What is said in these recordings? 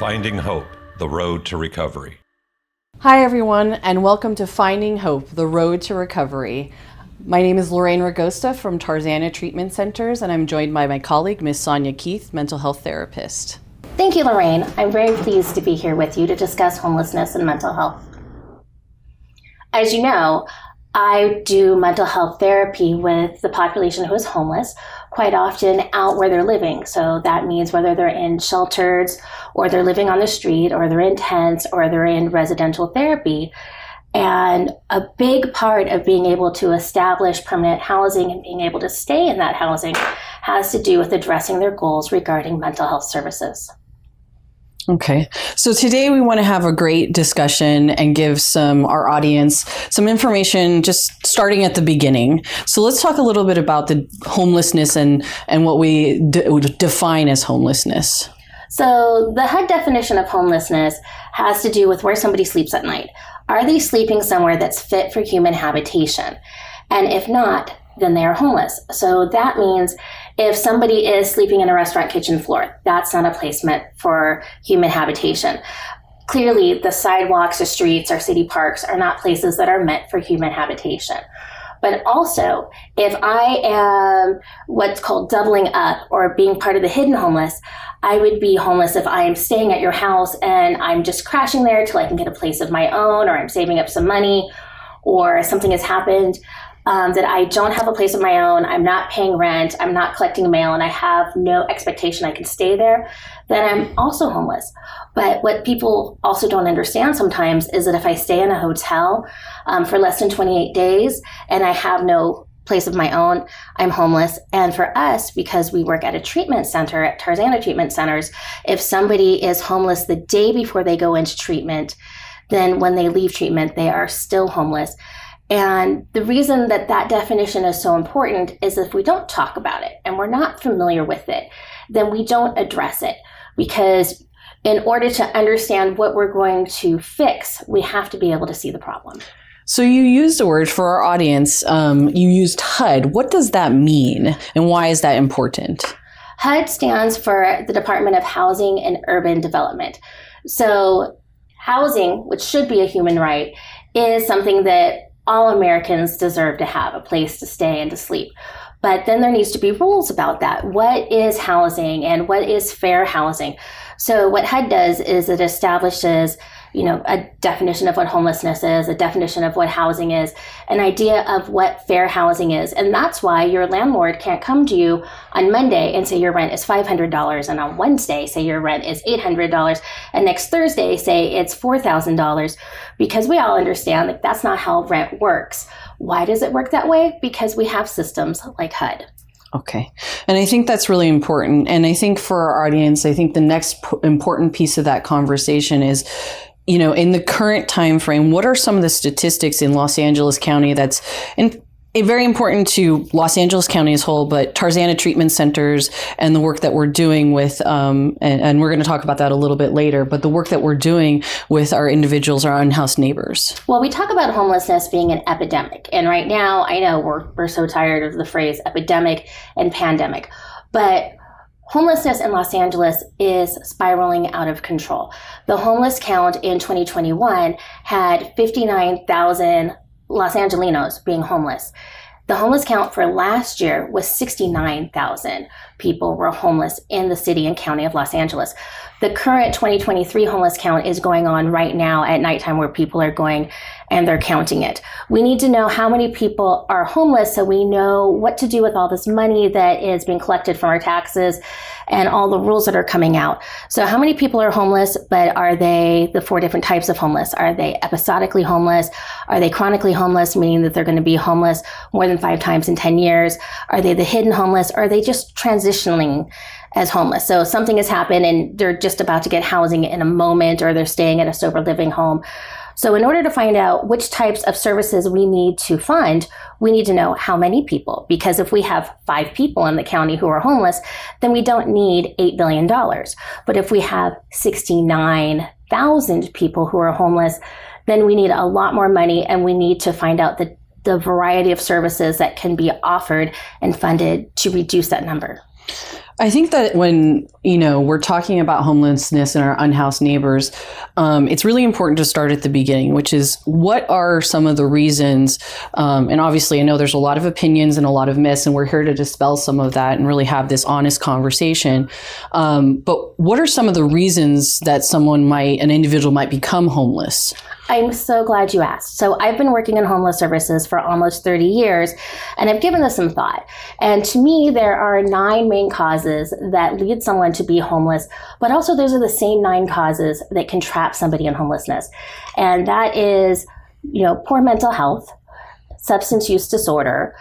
Finding Hope, the Road to Recovery. Hi everyone, and welcome to Finding Hope, the Road to Recovery. My name is Lorraine Ragosta from Tarzana Treatment Centers, and I'm joined by my colleague, Ms. Sonia Keith, mental health therapist. Thank you, Lorraine. I'm very pleased to be here with you to discuss homelessness and mental health. As you know, I do mental health therapy with the population who is homeless, quite often out where they're living. So that means whether they're in shelters or they're living on the street or they're in tents or they're in residential therapy. And a big part of being able to establish permanent housing and being able to stay in that housing has to do with addressing their goals regarding mental health services. Okay, so today we want to have a great discussion and give our audience some information just starting at the beginning. So let's talk a little bit about the homelessness and what we define as homelessness. So the HUD definition of homelessness has to do with where somebody sleeps at night. Are they sleeping somewhere that's fit for human habitation? And if not, then they are homeless. So that means if somebody is sleeping in a restaurant kitchen floor, that's not a place meant for human habitation. Clearly, the sidewalks, the streets, our city parks are not places that are meant for human habitation. But also, if I am what's called doubling up or being part of the hidden homeless, I would be homeless if I am staying at your house and I'm just crashing there till I can get a place of my own, or I'm saving up some money, or something has happened that I don't have a place of my own, I'm not paying rent, I'm not collecting mail, and I have no expectation I can stay there, then I'm also homeless. But what people also don't understand sometimes is that if I stay in a hotel for less than 28 days and I have no place of my own, I'm homeless. And for us, because we work at a treatment center, at Tarzana Treatment Centers, if somebody is homeless the day before they go into treatment, then when they leave treatment, they are still homeless. And the reason that that definition is so important is if we don't talk about it and we're not familiar with it, then we don't address it. Because in order to understand what we're going to fix, we have to be able to see the problem. So you used a word for our audience. You used HUD. What does that mean and why is that important? HUD stands for the Department of Housing and Urban Development. So housing, which should be a human right, is something that all Americans deserve to have, a place to stay and to sleep. But then there needs to be rules about that. What is housing and what is fair housing? So what HUD does is it establishes, a definition of what homelessness is, a definition of what housing is, an idea of what fair housing is. And that's why your landlord can't come to you on Monday and say your rent is $500, and on Wednesday say your rent is $800, and next Thursday say it's $4,000, because we all understand that that's not how rent works. Why does it work that way? Because we have systems like HUD. Okay. And I think that's really important. And I think for our audience, I think the next important piece of that conversation is, in the current time frame, what are some of the statistics in Los Angeles County that's very important to Los Angeles County as a whole, but Tarzana Treatment Centers and the work that we're doing with, and we're going to talk about that a little bit later, but the work that we're doing with our individuals, our unhoused neighbors. Well, we talk about homelessness being an epidemic. And right now, I know we're so tired of the phrase epidemic and pandemic, but homelessness in Los Angeles is spiraling out of control. The homeless count in 2021 had 59,000 Los Angelinos being homeless. The homeless count for last year was 69,000 people were homeless in the city and county of Los Angeles. The current 2023 homeless count is going on right now at nighttime, where people are going and they're counting it. We need to know how many people are homeless so we know what to do with all this money that is being collected from our taxes and all the rules that are coming out. So how many people are homeless, but are they the 4 different types of homeless? Are they episodically homeless? Are they chronically homeless, meaning that they're going to be homeless more than 5 times in 10 years? Are they the hidden homeless? Or are they just transitioning as homeless? So something has happened and they're just about to get housing in a moment, or they're staying at a sober living home. So in order to find out which types of services we need to fund, we need to know how many people. Because if we have 5 people in the county who are homeless, then we don't need $8 billion. But if we have 69,000 people who are homeless, then we need a lot more money, and we need to find out the variety of services that can be offered and funded to reduce that number. I think that when, we're talking about homelessness and our unhoused neighbors, it's really important to start at the beginning, which is what are some of the reasons? And obviously, I know there's a lot of opinions and a lot of myths, and we're here to dispel some of that and really have this honest conversation. But what are some of the reasons that an individual might become homeless? I'm so glad you asked. So I've been working in homeless services for almost 30 years, and I've given this some thought. And to me, there are 9 main causes that lead someone to be homeless, but also those are the same 9 causes that can trap somebody in homelessness. And that is, poor mental health, substance use disorder.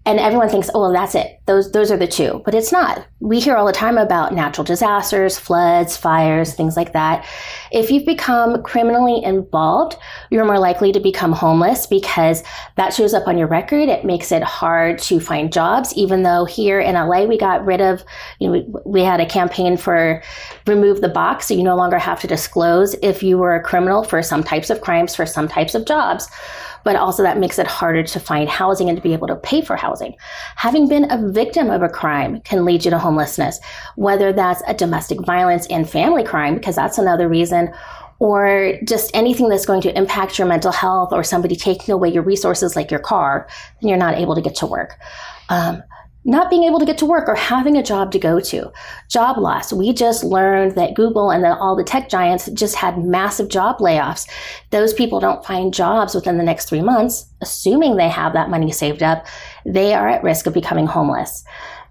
And everyone thinks, oh, well, that's it. Those are the 2. But it's not. We hear all the time about natural disasters, floods, fires, things like that. If you've become criminally involved, you're more likely to become homeless because that shows up on your record. It makes it hard to find jobs, even though here in LA, we got rid of, we had a campaign for remove the box. So you no longer have to disclose if you were a criminal for some types of crimes, for some types of jobs. But also that makes it harder to find housing and to be able to pay for housing. Having been a victim of a crime can lead you to homelessness, whether that's a domestic violence and family crime, because that's another reason, or just anything that's going to impact your mental health or somebody taking away your resources like your car, then you're not able to get to work. Not being able to get to work or having a job to go to. Job loss. We just learned that Google and all the tech giants just had massive job layoffs. Those people don't find jobs within the next 3 months, assuming they have that money saved up. They are at risk of becoming homeless.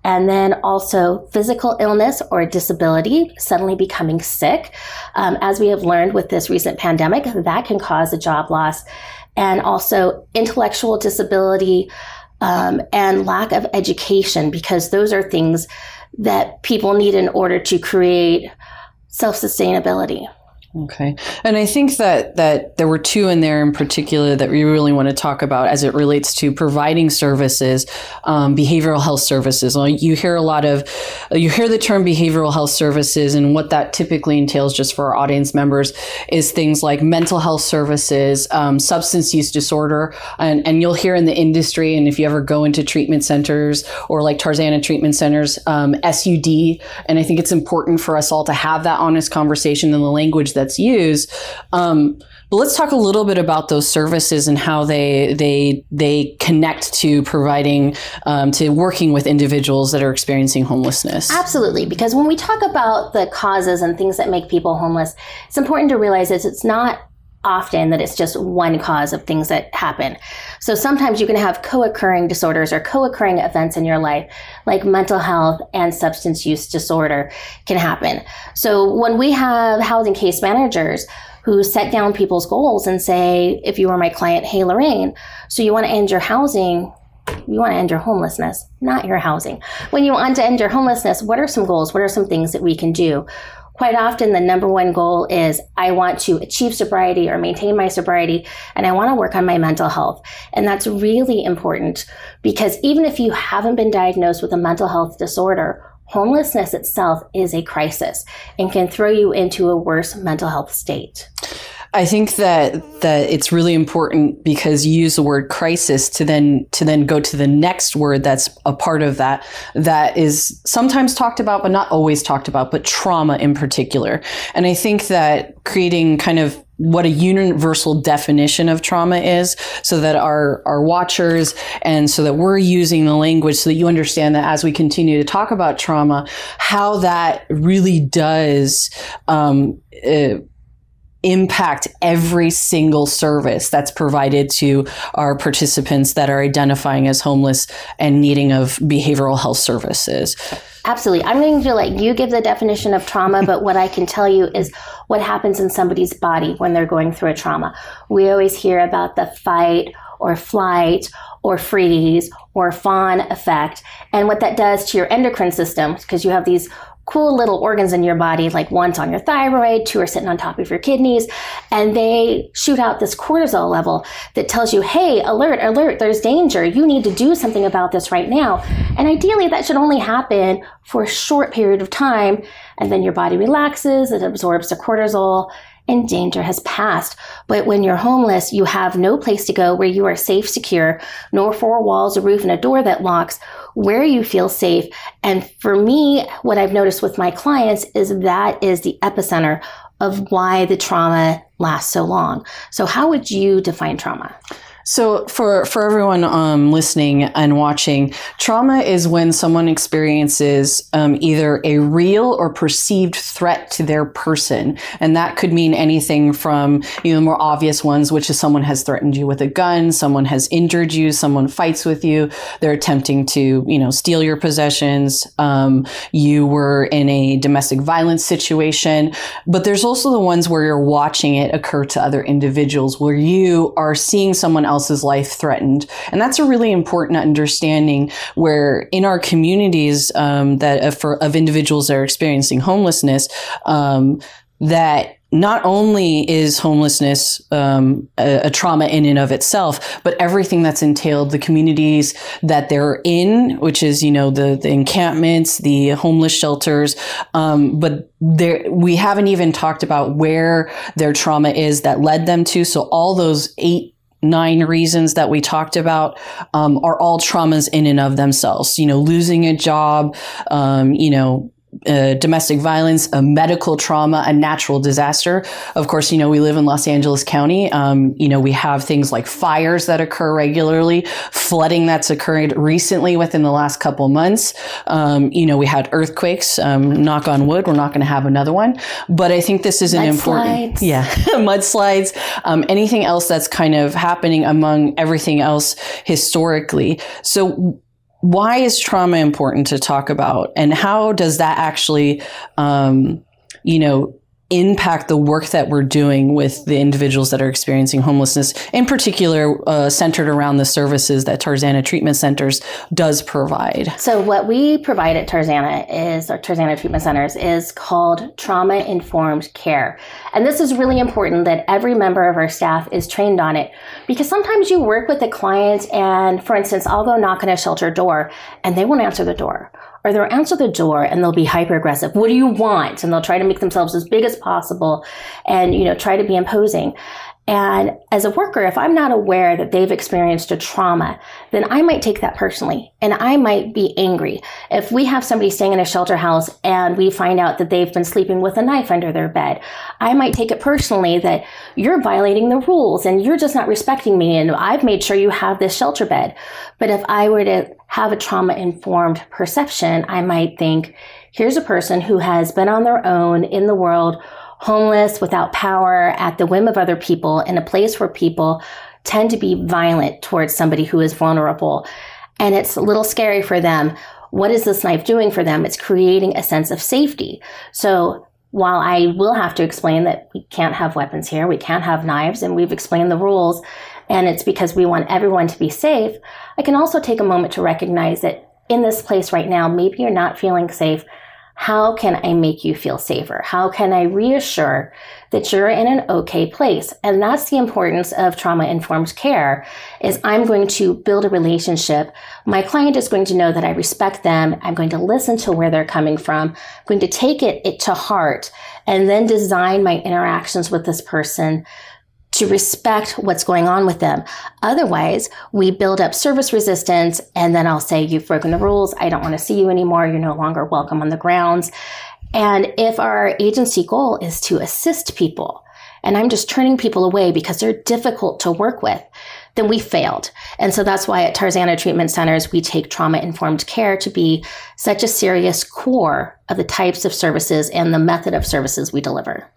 And then also physical illness or disability, suddenly becoming sick. As we have learned with this recent pandemic, that can cause a job loss. And also intellectual disability, and lack of education, because those are things that people need in order to create self-sustainability. Okay. And I think that there were 2 in there in particular that we really want to talk about as it relates to providing services, behavioral health services. You hear the term behavioral health services, and what that typically entails, just for our audience members, is things like mental health services, substance use disorder, and you'll hear in the industry, and if you ever go into treatment centers or like Tarzana treatment centers, SUD. And I think it's important for us all to have that honest conversation in the language that's used. But let's talk a little bit about those services and how they connect to providing, to working with individuals that are experiencing homelessness. Absolutely. Because when we talk about the causes and things that make people homeless, it's important to realize that it's not often that it's just one cause of things that happen. So sometimes you can have co-occurring disorders or co-occurring events in your life, like mental health and substance use disorder can happen. So when we have housing case managers who set down people's goals and say, if you were my client, hey, Lorraine, so you want to end your housing, you want to end your homelessness, not your housing. When you want to end your homelessness, what are some goals? What are some things that we can do? Quite often, the number one goal is I want to achieve sobriety or maintain my sobriety, and I want to work on my mental health. And that's really important because even if you haven't been diagnosed with a mental health disorder, homelessness itself is a crisis and can throw you into a worse mental health state. I think that it's really important because you use the word crisis to then go to the next word that's a part of that is sometimes talked about, but not always talked about, but trauma in particular. And I think that creating kind of what a universal definition of trauma is so that our watchers and so that we're using the language so that you understand that as we continue to talk about trauma, how that really does, impact every single service that's provided to our participants that are identifying as homeless and needing of behavioral health services. Absolutely. I'm going to let you give the definition of trauma, but what I can tell you is what happens in somebody's body when they're going through a trauma. We always hear about the fight or flight or freeze or fawn effect and what that does to your endocrine system, because you have these cool little organs in your body, like one's on your thyroid, 2 are sitting on top of your kidneys, and they shoot out this cortisol level that tells you, hey, alert, alert, there's danger. You need to do something about this right now. And ideally, that should only happen for a short period of time, and then your body relaxes, it absorbs the cortisol, and danger has passed. But when you're homeless, you have no place to go where you are safe, secure, no 4 walls, a roof, and a door that locks, where you feel safe. And for me, what I've noticed with my clients is that is the epicenter of why the trauma lasts so long. So how would you define trauma? So for everyone listening and watching, trauma is when someone experiences either a real or perceived threat to their person. And that could mean anything from, the more obvious ones, which is someone has threatened you with a gun, someone has injured you, someone fights with you, they're attempting to, steal your possessions, you were in a domestic violence situation. But there's also the ones where you're watching it occur to other individuals, where you are seeing someone else's life threatened. And that's a really important understanding, where in our communities of individuals that are experiencing homelessness, that not only is homelessness a trauma in and of itself, but everything that's entailed, the communities that they're in, which is, the encampments, the homeless shelters. But we haven't even talked about where their trauma is that led them to. So all those 9 reasons that we talked about are all traumas in and of themselves. Losing a job, domestic violence, a medical trauma, a natural disaster. Of course, we live in Los Angeles County. We have things like fires that occur regularly, flooding that's occurred recently within the last couple months. We had earthquakes, knock on wood, we're not going to have another one. But I think this is an important, mudslides, anything else that's kind of happening among everything else historically. So why is trauma important to talk about, and how does that actually, impact the work that we're doing with the individuals that are experiencing homelessness, in particular, centered around the services that Tarzana Treatment Centers does provide? So what we provide at Tarzana Treatment Centers is called trauma-informed care. And this is really important that every member of our staff is trained on it, because sometimes you work with a client and, for instance, I'll go knock on a shelter door and they won't answer the door. Or they'll answer the door and they'll be hyper aggressive. What do you want? And they'll try to make themselves as big as possible and, try to be imposing. And as a worker, if I'm not aware that they've experienced a trauma, then I might take that personally and I might be angry. If we have somebody staying in a shelter house and we find out that they've been sleeping with a knife under their bed, I might take it personally that you're violating the rules and you're just not respecting me, and I've made sure you have this shelter bed. But if I were to have a trauma-informed perception, I might think, here's a person who has been on their own in the world, homeless, without power, at the whim of other people, in a place where people tend to be violent towards somebody who is vulnerable. And it's a little scary for them. What is this knife doing for them? It's creating a sense of safety. So while I will have to explain that we can't have weapons here, we can't have knives, and we've explained the rules, and it's because we want everyone to be safe, I can also take a moment to recognize that in this place right now, maybe you're not feeling safe. How can I make you feel safer? How can I reassure that you're in an okay place? And that's the importance of trauma-informed care, is I'm going to build a relationship. My client is going to know that I respect them. I'm going to listen to where they're coming from. I'm going to take it to heart and then design my interactions with this person to respect what's going on with them. Otherwise, we build up service resistance, and then I'll say, you've broken the rules. I don't want to see you anymore. You're no longer welcome on the grounds. And if our agency goal is to assist people, and I'm just turning people away because they're difficult to work with, then we failed. And so that's why at Tarzana Treatment Centers, we take trauma-informed care to be such a serious core of the types of services and the method of services we deliver.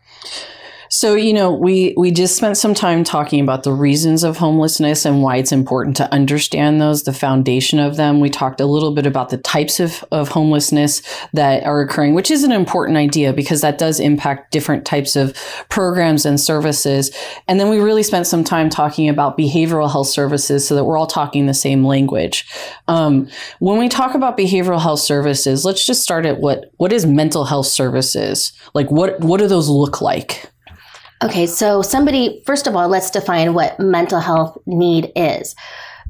So, we just spent some time talking about the reasons of homelessness and why it's important to understand those, the foundation of them. We talked a little bit about the types of homelessness that are occurring, which is an important idea because that does impact different types of programs and services. And then we really spent some time talking about behavioral health services so that we're all talking the same language. When we talk about behavioral health services, let's just start at what is mental health services? Like, what do those look like? Okay, so first of all, let's define what mental health need is.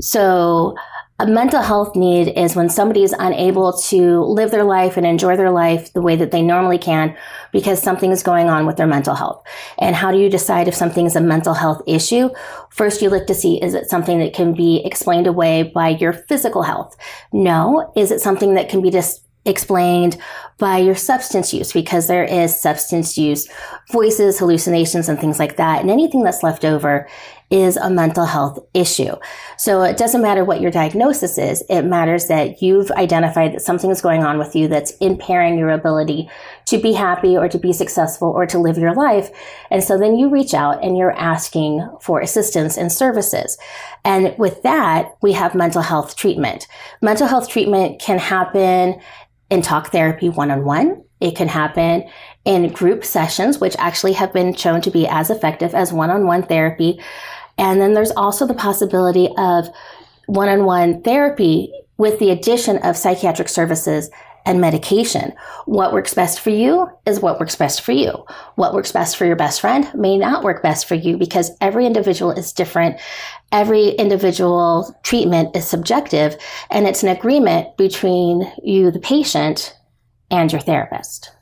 So A mental health need is when somebody is unable to live their life and enjoy their life the way that they normally can because something is going on with their mental health. And how do you decide if something is a mental health issue? First, you look to see, is it something that can be explained away by your physical health? No. Is it something that can be just explained by your substance use, because there is substance use, voices, hallucinations, and things like that. And anything that's left over is a mental health issue. So it doesn't matter what your diagnosis is. It matters that you've identified that something is going on with you that's impairing your ability to be happy or to be successful or to live your life. And so then you reach out and you're asking for assistance and services. And with that, we have mental health treatment. Mental health treatment can happen in talk therapy one-on-one. It can happen in group sessions, which actually have been shown to be as effective as one-on-one therapy. And then there's also the possibility of one-on-one therapy with the addition of psychiatric services and medication. What works best for you is what works best for you. What works best for your best friend may not work best for you because every individual is different. Every individual treatment is subjective, and it's an agreement between you, the patient, and your therapist.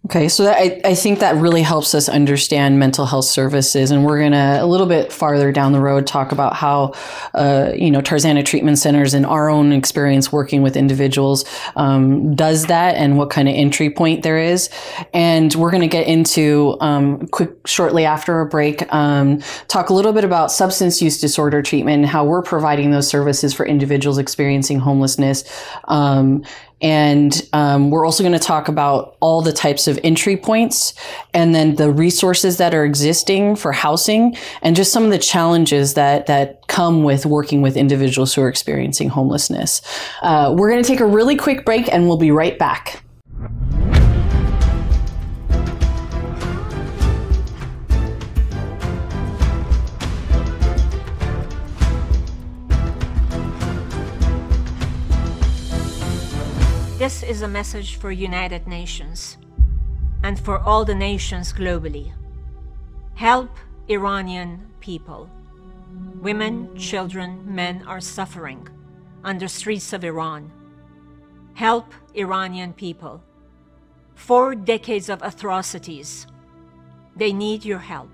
Okay, so I think that really helps us understand mental health services, and we're going to, a little bit farther down the road, talk about how, Tarzana Treatment Centers, in our own experience working with individuals, does that and what kind of entry point there is. And we're going to get into, shortly after a break, talk a little bit about substance use disorder treatment and how we're providing those services for individuals experiencing homelessness. And we're also going to talk about all the types of entry points and then the resources that are existing for housing and just some of the challenges that come with working with individuals who are experiencing homelessness. We're going to take a really quick break and we'll be right back. This is a message for United Nations and for all the nations globally. Help Iranian people. Women, children, men are suffering on the streets of Iran. Help Iranian people. 4 decades of atrocities. They need your help.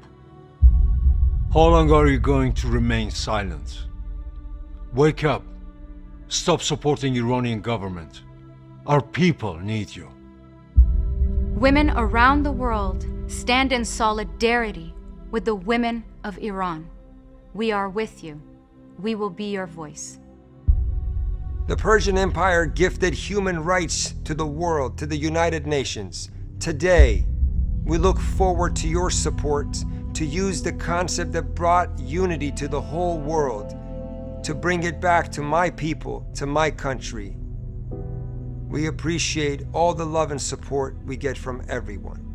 How long are you going to remain silent? Wake up. Stop supporting Iranian government. Our people need you. Women around the world stand in solidarity with the women of Iran. We are with you. We will be your voice. The Persian Empire gifted human rights to the world, to the United Nations. Today, we look forward to your support to use the concept that brought unity to the whole world, to bring it back to my people, to my country. We appreciate all the love and support we get from everyone.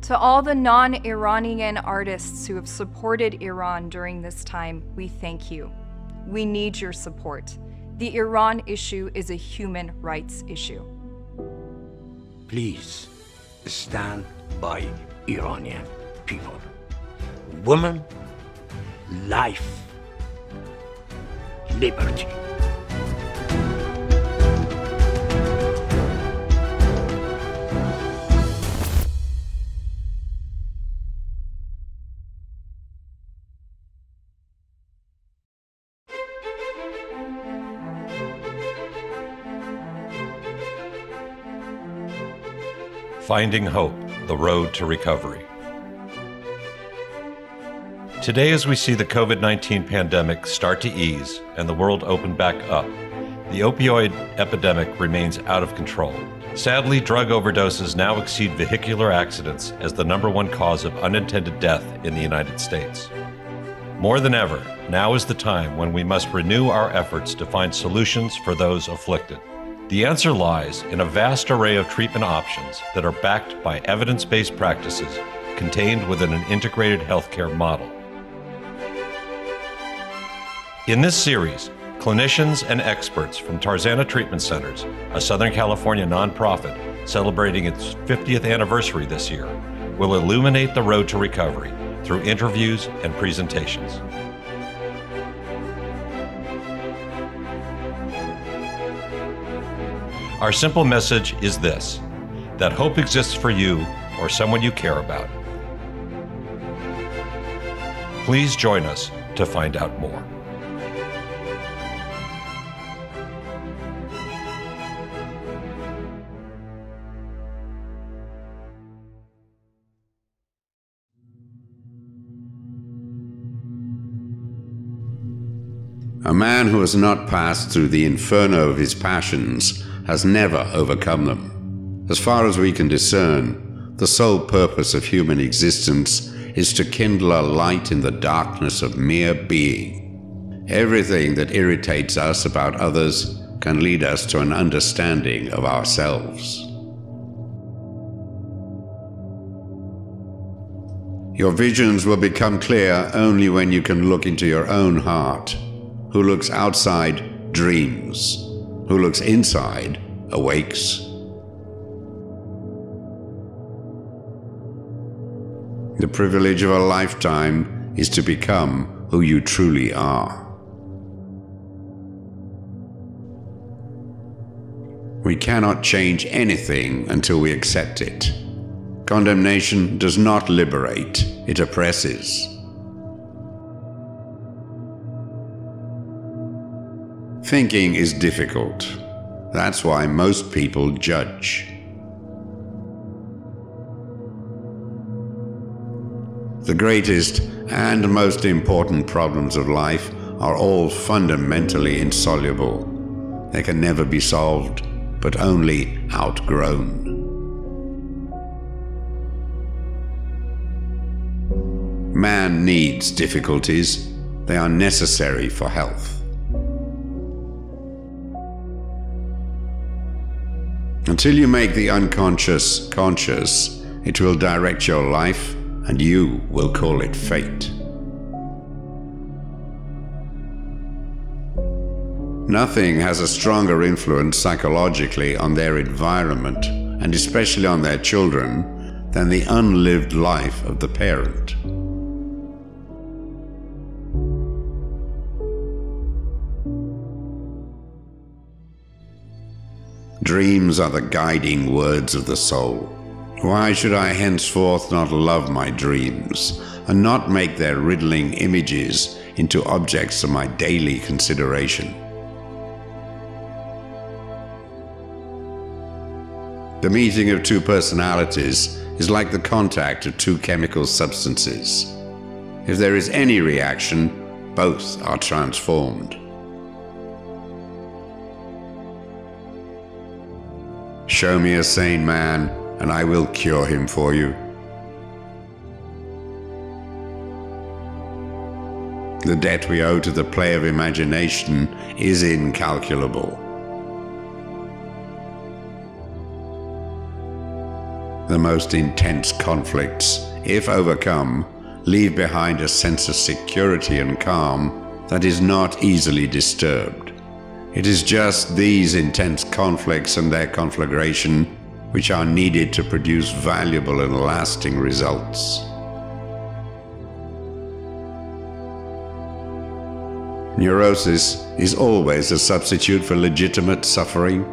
To all the non-Iranian artists who have supported Iran during this time, we thank you. We need your support. The Iran issue is a human rights issue. Please stand by Iranian people. Women, life, liberty. Finding Hope, the Road to Recovery. Today, as we see the COVID-19 pandemic start to ease and the world open back up, the opioid epidemic remains out of control. Sadly, drug overdoses now exceed vehicular accidents as the #1 cause of unintended death in the United States. More than ever, now is the time when we must renew our efforts to find solutions for those afflicted. The answer lies in a vast array of treatment options that are backed by evidence-based practices contained within an integrated healthcare model. In this series, clinicians and experts from Tarzana Treatment Centers, a Southern California nonprofit celebrating its 50th anniversary this year, will illuminate the road to recovery through interviews and presentations. Our simple message is this: that hope exists for you or someone you care about. Please join us to find out more. A man who has not passed through the inferno of his passions has never overcome them. As far as we can discern, the sole purpose of human existence is to kindle a light in the darkness of mere being. Everything that irritates us about others can lead us to an understanding of ourselves. Your visions will become clear only when you can look into your own heart. Who looks outside dreams. Who looks inside awakes. The privilege of a lifetime is to become who you truly are. We cannot change anything until we accept it. Condemnation does not liberate, it oppresses. Thinking is difficult. That's why most people judge. The greatest and most important problems of life are all fundamentally insoluble. They can never be solved, but only outgrown. Man needs difficulties. They are necessary for health. Until you make the unconscious conscious, it will direct your life, and you will call it fate. Nothing has a stronger influence psychologically on their environment, and especially on their children, than the unlived life of the parent. Dreams are the guiding words of the soul. Why should I henceforth not love my dreams, and not make their riddling images into objects of my daily consideration? The meeting of two personalities is like the contact of two chemical substances. If there is any reaction, both are transformed. Show me a sane man, and I will cure him for you. The debt we owe to the play of imagination is incalculable. The most intense conflicts, if overcome, leave behind a sense of security and calm that is not easily disturbed. It is just these intense conflicts and their conflagration which are needed to produce valuable and lasting results. Neurosis is always a substitute for legitimate suffering.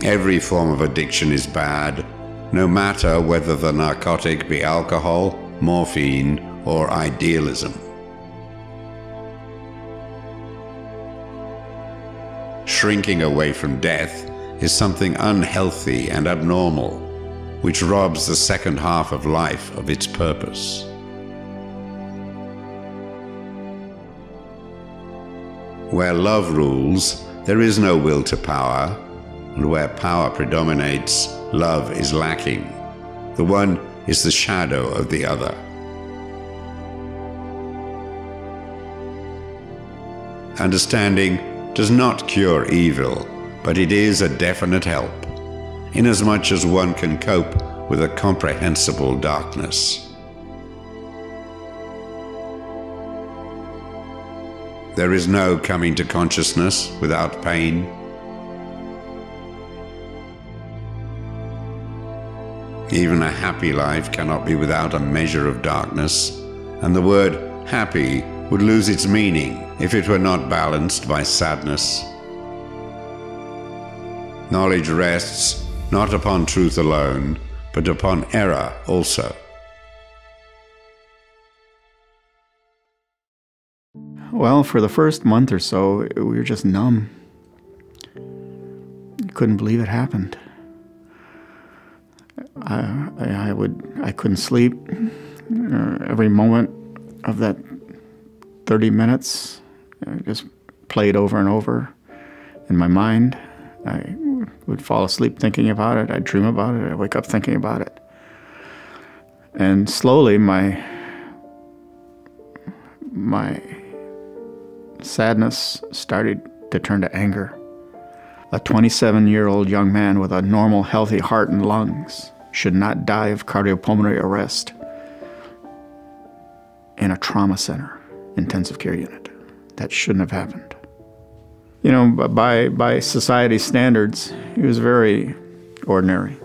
Every form of addiction is bad, no matter whether the narcotic be alcohol, morphine, or idealism. Shrinking away from death is something unhealthy and abnormal, which robs the second half of life of its purpose. Where love rules, there is no will to power, and where power predominates, love is lacking. The one is the shadow of the other. Understanding does not cure evil, but it is a definite help, inasmuch as one can cope with a comprehensible darkness. There is no coming to consciousness without pain. Even a happy life cannot be without a measure of darkness, and the word happy would lose its meaning if it were not balanced by sadness. Knowledge rests not upon truth alone, but upon error also. Well, for the first month or so, we were just numb. Couldn't believe it happened. I couldn't sleep. Every moment of that 30 minutes just played over and over in my mind. I would fall asleep thinking about it. I'd dream about it. I'd wake up thinking about it. And slowly my sadness started to turn to anger. A 27-year-old young man with a normal, healthy heart and lungs should not die of cardiopulmonary arrest in a trauma center, intensive care unit. That shouldn't have happened. You know, by society's standards, he was very ordinary.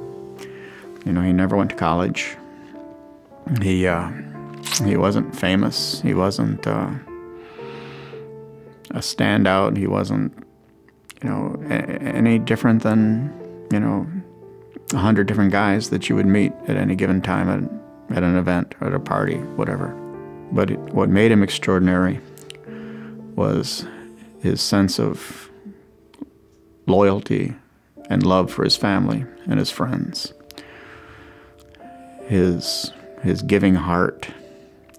You know, he never went to college. He wasn't famous. He wasn't a standout. He wasn't, you know, any different than, you know, 100 different guys that you would meet at any given time at an event, at a party, whatever. But what made him extraordinary was his sense of loyalty and love for his family and his friends. His giving heart.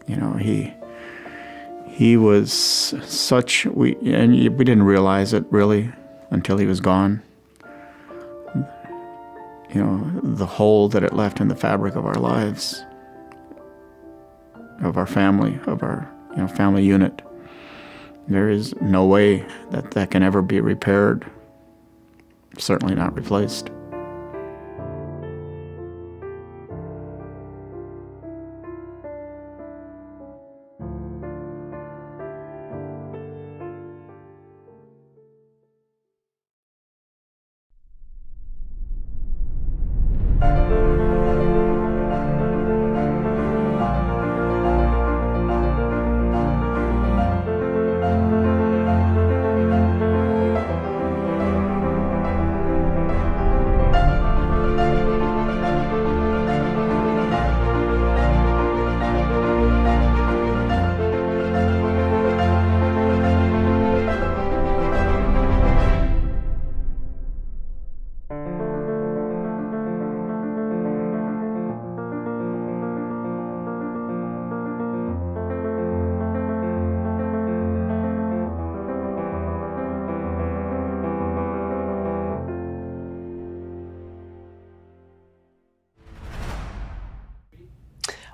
You know, he was such, we didn't realize it really until he was gone. You know, the hole that it left in the fabric of our lives, of our family, of our, you know, family unit. There is no way that can ever be repaired, certainly not replaced.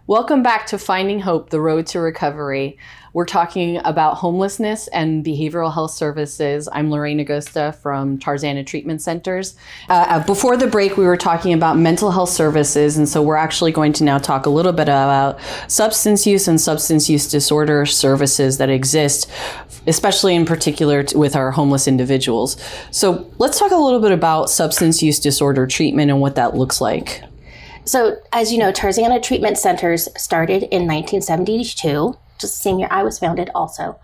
Welcome back to Finding Hope, the Road to Recovery. We're talking about homelessness and behavioral health services. I'm Lorraine Agosta from Tarzana Treatment Centers. Before the break, we were talking about mental health services, and so we're actually going to now talk a little bit about substance use and substance use disorder services that exist, especially in particular with our homeless individuals. So let's talk a little bit about substance use disorder treatment and what that looks like. So, as you know, Tarzana Treatment Centers started in 1972, just the same year I was founded also,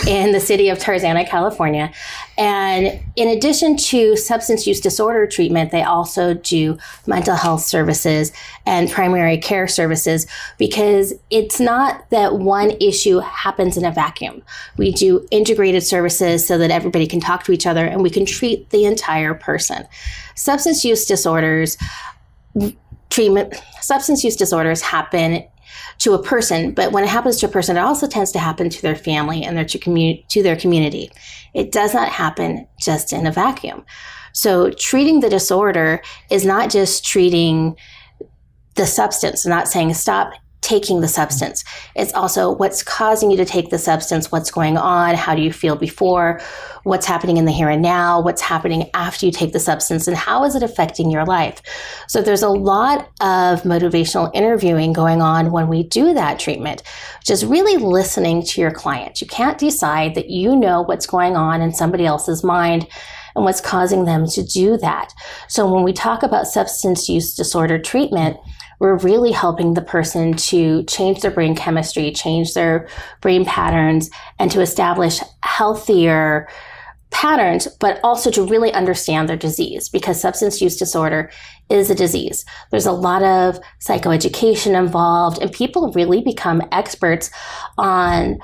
in the city of Tarzana, California. And in addition to substance use disorder treatment, they also do mental health services and primary care services, because it's not that one issue happens in a vacuum. We do integrated services so that everybody can talk to each other and we can treat the entire person. Substance use disorders happen to a person, but when it happens to a person, it also tends to happen to their family and to their community. It does not happen just in a vacuum. So treating the disorder is not just treating the substance, not saying stop taking the substance. It's also what's causing you to take the substance, what's going on, how do you feel before, what's happening in the here and now, what's happening after you take the substance, and how is it affecting your life. So there's a lot of motivational interviewing going on when we do that treatment, just really listening to your client. You can't decide that you know what's going on in somebody else's mind and what's causing them to do that. So when we talk about substance use disorder treatment, we're really helping the person to change their brain chemistry, change their brain patterns, and to establish healthier patterns, but also to really understand their disease, because substance use disorder is a disease. There's a lot of psychoeducation involved, and people really become experts on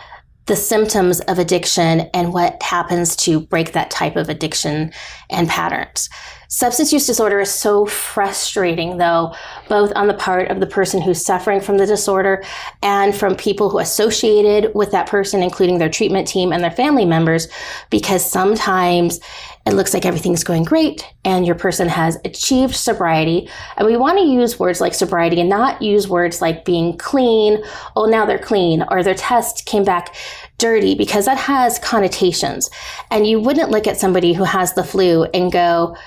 the symptoms of addiction and what happens to break that type of addiction and patterns. Substance use disorder is so frustrating, though, both on the part of the person who's suffering from the disorder and from people who are associated with that person, including their treatment team and their family members, because sometimes it looks like everything's going great and your person has achieved sobriety. And we want to use words like sobriety and not use words like being clean. Oh, now they're clean, or their test came back dirty, because that has connotations. And you wouldn't look at somebody who has the flu and go,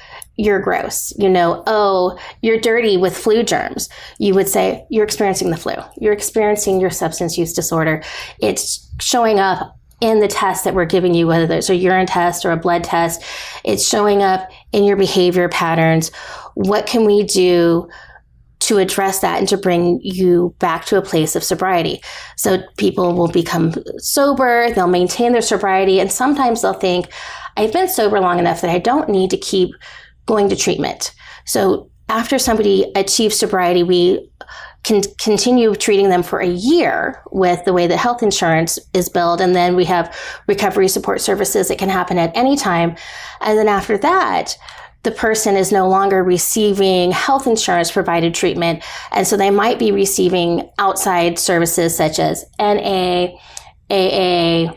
you're gross, oh, you're dirty with flu germs. You would say, you're experiencing the flu. You're experiencing your substance use disorder. It's showing up in the test that we're giving you, whether it's a urine test or a blood test. It's showing up in your behavior patterns. What can we do to address that and to bring you back to a place of sobriety? So people will become sober, they'll maintain their sobriety, and sometimes they'll think, I've been sober long enough that I don't need to keep going to treatment. So after somebody achieves sobriety, we can continue treating them for a year with the way that health insurance is billed. And then we have recovery support services that can happen at any time. And then after that, the person is no longer receiving health insurance provided treatment. And so they might be receiving outside services such as NA, AA,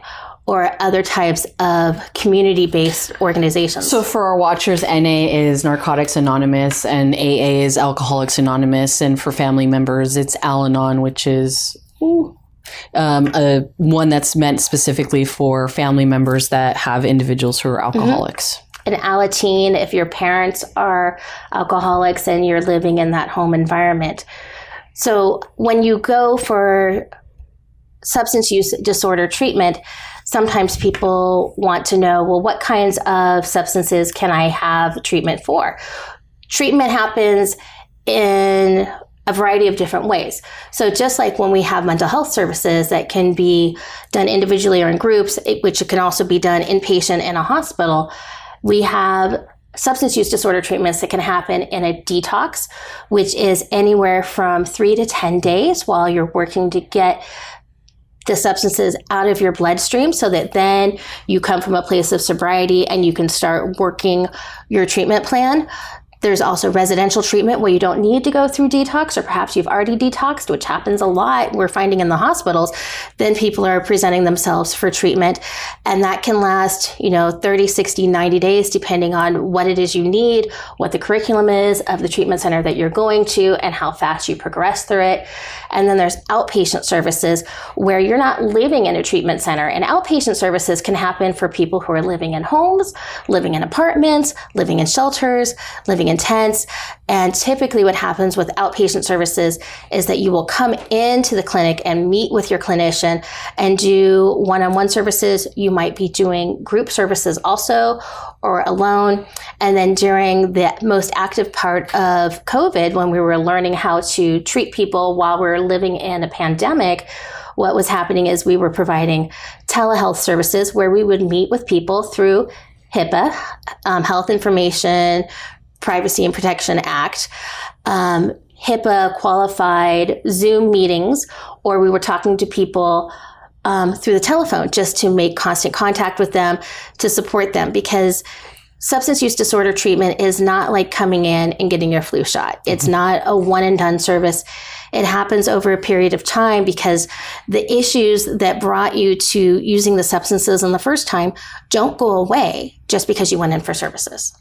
or other types of community-based organizations. So for our watchers, NA is Narcotics Anonymous and AA is Alcoholics Anonymous. And for family members, it's Al-Anon, which is one that's meant specifically for family members that have individuals who are alcoholics. Mm-hmm. And Alateen, if your parents are alcoholics and you're living in that home environment. So when you go for substance use disorder treatment, sometimes people want to know, well, what kinds of substances can I have treatment for? Treatment happens in a variety of different ways. So just like when we have mental health services that can be done individually or in groups, which it can also be done inpatient in a hospital, we have substance use disorder treatments that can happen in a detox, which is anywhere from 3 to 10 days while you're working to get the substances out of your bloodstream, so that then you come from a place of sobriety and you can start working your treatment plan. There's also residential treatment where you don't need to go through detox, or perhaps you've already detoxed, which happens a lot. We're finding in the hospitals, then people are presenting themselves for treatment. And that can last, 30, 60, 90 days, depending on what it is you need, what the curriculum is of the treatment center that you're going to, and how fast you progress through it. And then there's outpatient services where you're not living in a treatment center. And outpatient services can happen for people who are living in homes, living in apartments, living in shelters, living in tents. And typically what happens with outpatient services is that you will come into the clinic and meet with your clinician and do one-on-one services. You might be doing group services also, or alone. And then during the most active part of COVID, when we were learning how to treat people while we were living in a pandemic, what was happening is we were providing telehealth services where we would meet with people through HIPAA, Health Information Privacy and Protection Act, HIPAA qualified Zoom meetings, or we were talking to people through the telephone just to make constant contact with them, to support them, because substance use disorder treatment is not like coming in and getting your flu shot. It's not a one and done service. It happens over a period of time, because the issues that brought you to using the substances in the first time don't go away just because you went in for services.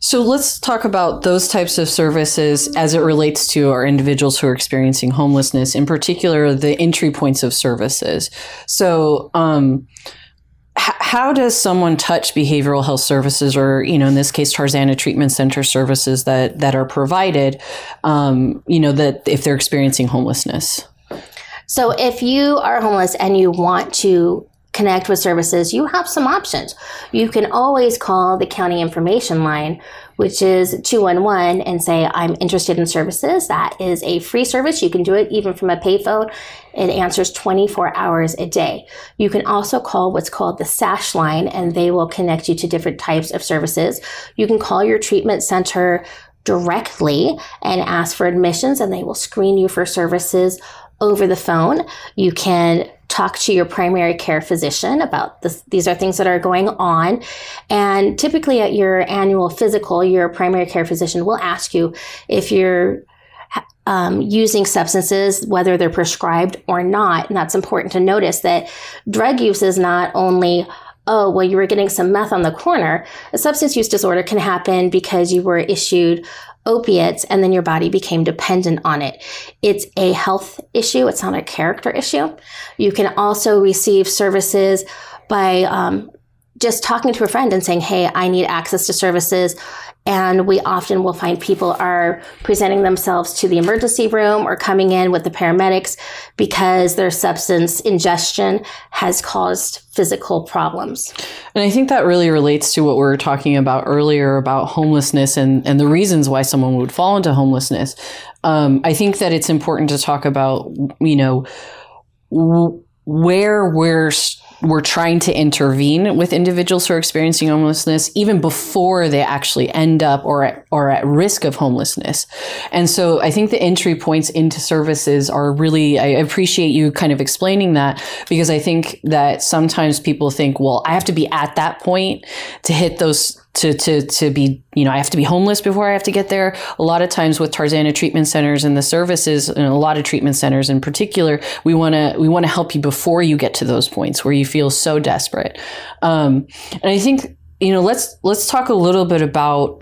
So let's talk about those types of services as it relates to our individuals who are experiencing homelessness, in particular, the entry points of services. So how does someone touch behavioral health services, or, in this case, Tarzana Treatment Center services that are provided, that if they're experiencing homelessness? So if you are homeless and you want to connect with services, you have some options. You can always call the county information line, which is 211, and say, I'm interested in services. That is a free service. You can do it even from a payphone. It answers 24 hours a day. You can also call what's called the SASH line, and they will connect you to different types of services. You can call your treatment center directly and ask for admissions, and they will screen you for services over the phone. You can talk to your primary care physician about this. These are things that are going on. And typically at your annual physical, your primary care physician will ask you if you're using substances, whether they're prescribed or not. And that's important to notice that drug use is not only, oh, well, you were getting some meth on the corner. A substance use disorder can happen because you were issued opiates and then your body became dependent on it. It's a health issue. It's not a character issue. You can also receive services by just talking to a friend and saying, hey, I need access to services. And we often will find people are presenting themselves to the emergency room or coming in with the paramedics because their substance ingestion has caused physical problems. And I think that really relates to what we were talking about earlier about homelessness and the reasons why someone would fall into homelessness. I think that it's important to talk about, where we're trying to intervene with individuals who are experiencing homelessness even before they actually end up or at risk of homelessness. And so I think the entry points into services are really, I appreciate you kind of explaining that, because I think that sometimes people think, well, I have to be at that point to hit those, to be, I have to be homeless before I have to get there. A lot of times with Tarzana treatment centers and the services, and a lot of treatment centers in particular, we want to help you before you get to those points where you feel so desperate. And I think, let's talk a little bit about,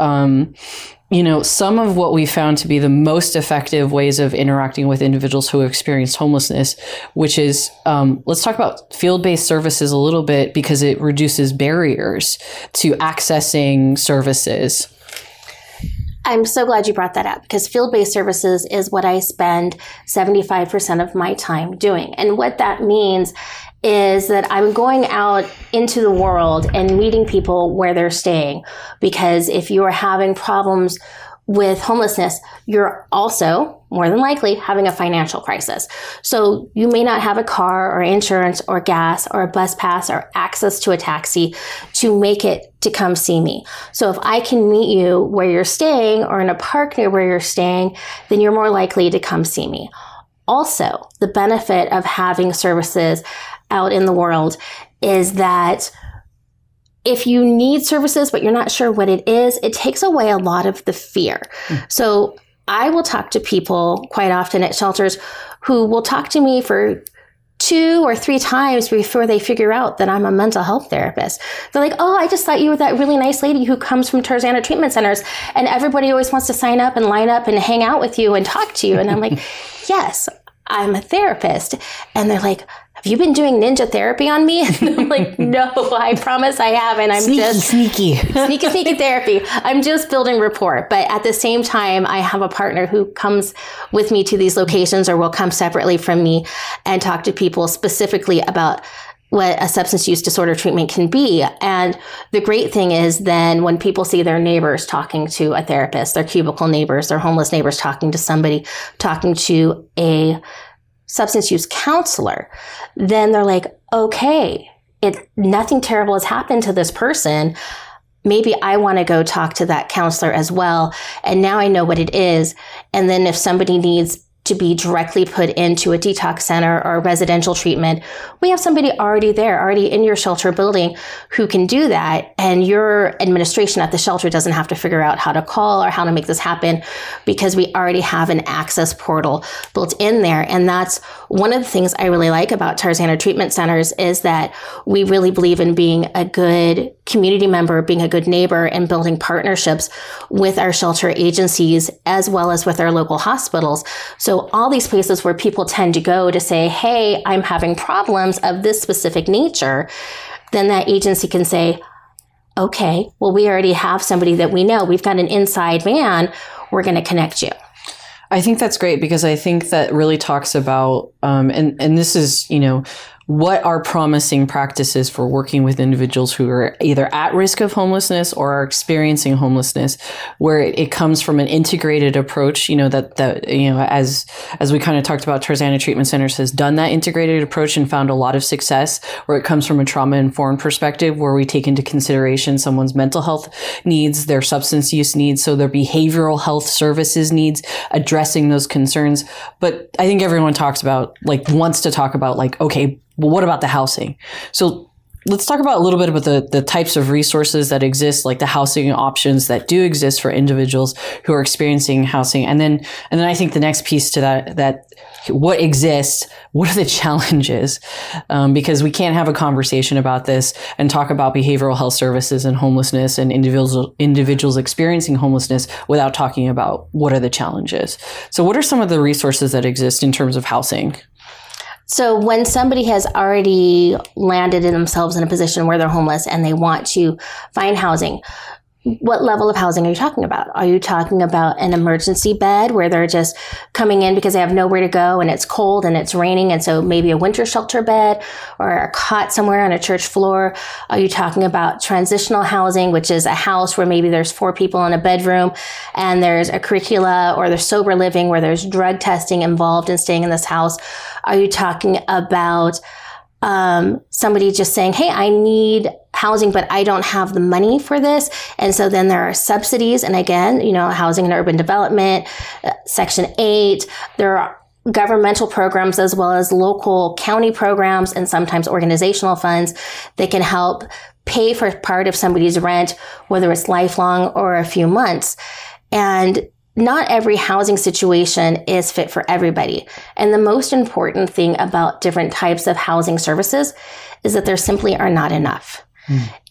some of what we found to be the most effective ways of interacting with individuals who have experienced homelessness, which is, let's talk about field-based services a little bit, because it reduces barriers to accessing services. I'm so glad you brought that up, because field-based services is what I spend 75% of my time doing. And what that means is that I'm going out into the world and meeting people where they're staying. Because if you are having problems with homelessness, you're also more than likely having a financial crisis. So you may not have a car or insurance or gas or a bus pass or access to a taxi to make it to come see me. So if I can meet you where you're staying or in a park near where you're staying, then you're more likely to come see me. Also, the benefit of having services out in the world is that if you need services, but you're not sure what it is, it takes away a lot of the fear. So I will talk to people quite often at shelters who will talk to me for 2 or 3 times before they figure out that I'm a mental health therapist. They're like, oh, I just thought you were that really nice lady who comes from Tarzana treatment centers and everybody always wants to sign up and line up and hang out with you and talk to you. And I'm like, yes, I'm a therapist. And they're like, have you been doing ninja therapy on me? And I'm like, no, I promise I haven't. I'm sneaky therapy. I'm just building rapport. But at the same time, I have a partner who comes with me to these locations or will come separately from me and talk to people specifically about what a substance use disorder treatment can be. And the great thing is then when people see their neighbors talking to a therapist, their cubicle neighbors, their homeless neighbors talking to somebody, talking to a substance use counselor, then they're like, okay, nothing terrible has happened to this person. Maybe I want to go talk to that counselor as well. And now I know what it is. And then if somebody needs to be directly put into a detox center or residential treatment, we have somebody already there, already in your shelter building who can do that. And your administration at the shelter doesn't have to figure out how to call or how to make this happen because we already have an access portal built in there. And that's one of the things I really like about Tarzana treatment centers is that we really believe in being a good community member, being a good neighbor, and building partnerships with our shelter agencies as well as with our local hospitals. So all these places where people tend to go to say, hey, I'm having problems of this specific nature, then that agency can say, okay, well, we already have somebody that we know. We've got an inside man. We're going to connect you. I think that's great because I think that really talks about, and this is, what are promising practices for working with individuals who are either at risk of homelessness or are experiencing homelessness, where it comes from an integrated approach, that as we kind of talked about, Tarzana Treatment Centers has done that integrated approach and found a lot of success, where it comes from a trauma-informed perspective, where we take into consideration someone's mental health needs, their substance use needs, so their behavioral health services needs, addressing those concerns. But I think everyone wants to talk about okay, well, what about the housing? So let's talk about a little bit about the types of resources that exist, like the housing options that do exist for individuals who are experiencing housing. And then I think the next piece to that what exists, what are the challenges? Because we can't have a conversation about this and talk about behavioral health services and homelessness and individuals experiencing homelessness without talking about what are the challenges. So what are some of the resources that exist in terms of housing? So when somebody has already landed themselves in a position where they're homeless and they want to find housing, what level of housing are you talking about? Are you talking about an emergency bed where they're just coming in because they have nowhere to go and it's cold and it's raining, and so maybe a winter shelter bed or a cot somewhere on a church floor? Are you talking about transitional housing, which is a house where maybe there's 4 people in a bedroom and there's a curricula, or there's sober living where there's drug testing involved in staying in this house? Are you talking about somebody just saying, hey, I need housing, but I don't have the money for this? And so then there are subsidies. And again, housing and urban development, Section 8, there are governmental programs as well as local county programs and sometimes organizational funds that can help pay for part of somebody's rent, whether it's lifelong or a few months. And not every housing situation is fit for everybody. And the most important thing about different types of housing services is that there simply are not enough.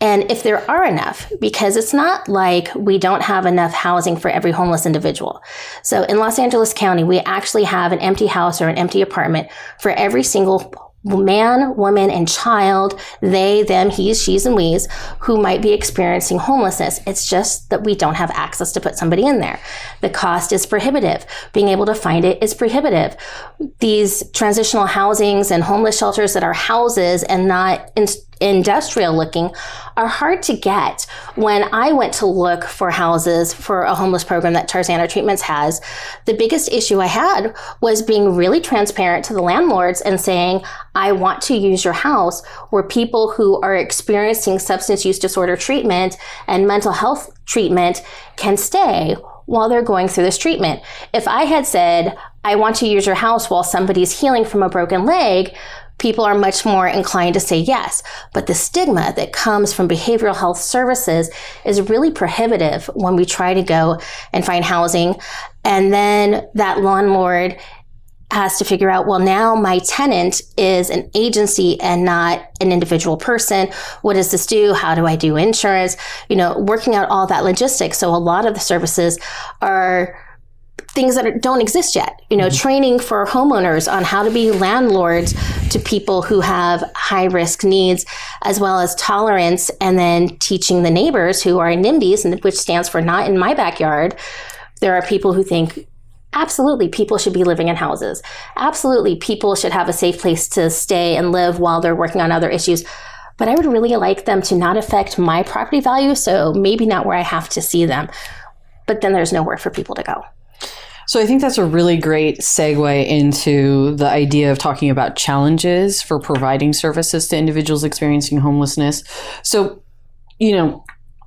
And if there are enough, because it's not like we don't have enough housing for every homeless individual. So in Los Angeles County, we actually have an empty house or an empty apartment for every single man, woman, and child, they, them, he's, she's, and we's, who might be experiencing homelessness. It's just that we don't have access to put somebody in there. The cost is prohibitive. Being able to find it is prohibitive. These transitional housings and homeless shelters that are houses and not industrial looking are hard to get. When I went to look for houses for a homeless program that Tarzana Treatments has, the biggest issue I had was being really transparent to the landlords and saying, I want to use your house where people who are experiencing substance use disorder treatment and mental health treatment can stay while they're going through this treatment. If I had said, I want to use your house while somebody's healing from a broken leg, people are much more inclined to say yes. But the stigma that comes from behavioral health services is really prohibitive when we try to go and find housing. And then that landlord has to figure out, well, now my tenant is an agency and not an individual person. What does this do? How do I do insurance? Working out all that logistics. So a lot of the services are things that don't exist yet. Training for homeowners on how to be landlords to people who have high risk needs, as well as tolerance, and then teaching the neighbors who are NIMBYs, which stands for not in my backyard. There are people who think, absolutely, people should be living in houses. Absolutely, people should have a safe place to stay and live while they're working on other issues. But I would really like them to not affect my property value, so maybe not where I have to see them. But then there's nowhere for people to go. So I think that's a really great segue into the idea of talking about challenges for providing services to individuals experiencing homelessness. So,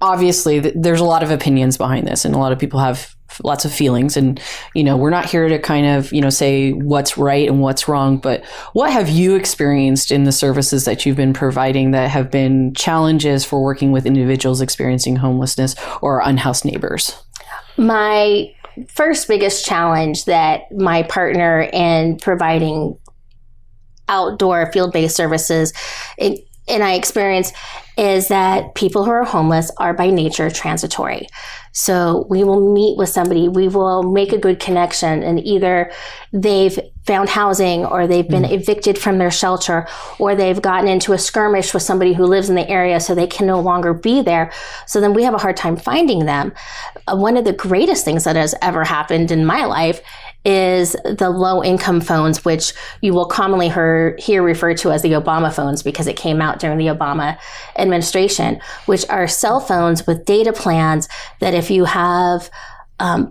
obviously there's a lot of opinions behind this, and a lot of people have lots of feelings, and, we're not here to kind of, say what's right and what's wrong, but what have you experienced in the services that you've been providing that have been challenges for working with individuals experiencing homelessness or unhoused neighbors? My first biggest challenge that my partner in providing outdoor field-based services and I experience is that people who are homeless are by nature transitory. So we will meet with somebody, we will make a good connection, and either they've found housing or they've been evicted from their shelter, or they've gotten into a skirmish with somebody who lives in the area so they can no longer be there. So then we have a hard time finding them. One of the greatest things that has ever happened in my life is the low-income phones, which you will commonly hear referred to as the Obama phones because it came out during the Obama administration, which are cell phones with data plans that if you have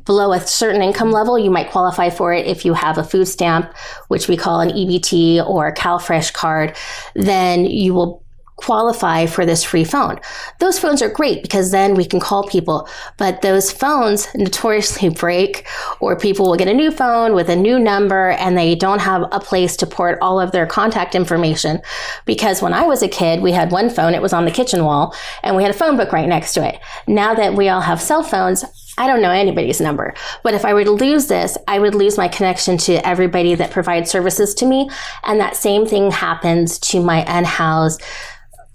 below a certain income level, you might qualify for it. If you have a food stamp, which we call an EBT or a CalFresh card, then you will qualify for this free phone. Those phones are great because then we can call people, but those phones notoriously break, or people will get a new phone with a new number and they don't have a place to port all of their contact information. Because when I was a kid, we had one phone, it was on the kitchen wall, and we had a phone book right next to it. Now that we all have cell phones, I don't know anybody's number. But if I were to lose this, I would lose my connection to everybody that provides services to me. And that same thing happens to my unhoused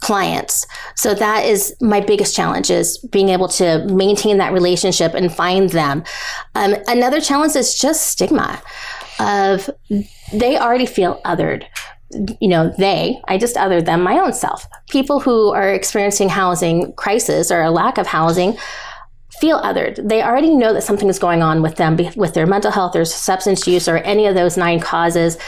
clients. So that is my biggest challenge, is being able to maintain that relationship and find them. Another challenge is just stigma of they already feel othered. I just othered them, my own self. People who are experiencing housing crisis or a lack of housing feel othered. They already know that something is going on with them, with their mental health or substance use or any of those 9 causes.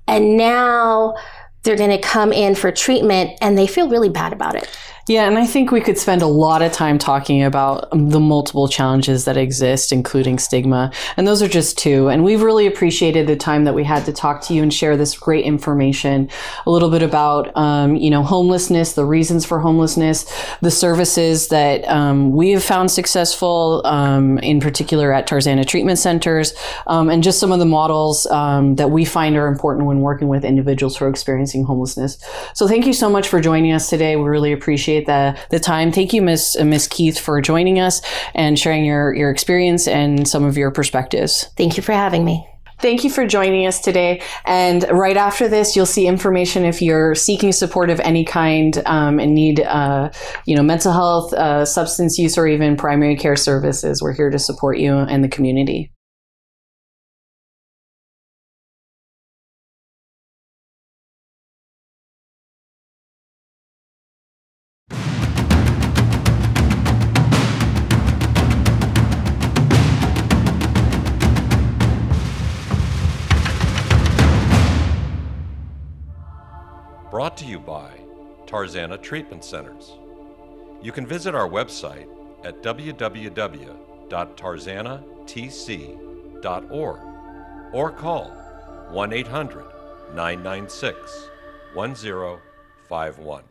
And now they're going to come in for treatment and they feel really bad about it. Yeah, and I think we could spend a lot of time talking about the multiple challenges that exist, including stigma. And those are just 2. And we've really appreciated the time that we had to talk to you and share this great information, a little bit about, homelessness, the reasons for homelessness, the services that we have found successful, in particular at Tarzana Treatment Centers, and just some of the models that we find are important when working with individuals who are experiencing homelessness. So thank you so much for joining us today. We really appreciate the time. Thank you, Miss Keith, for joining us and sharing your experience and some of your perspectives. Thank you for having me. Thank you for joining us today. And right after this, you'll see information if you're seeking support of any kind and need, mental health, substance use, or even primary care services. We're here to support you and the community. Brought to you by Tarzana Treatment Centers. You can visit our website at www.tarzanatc.org or call 1-800-996-1051.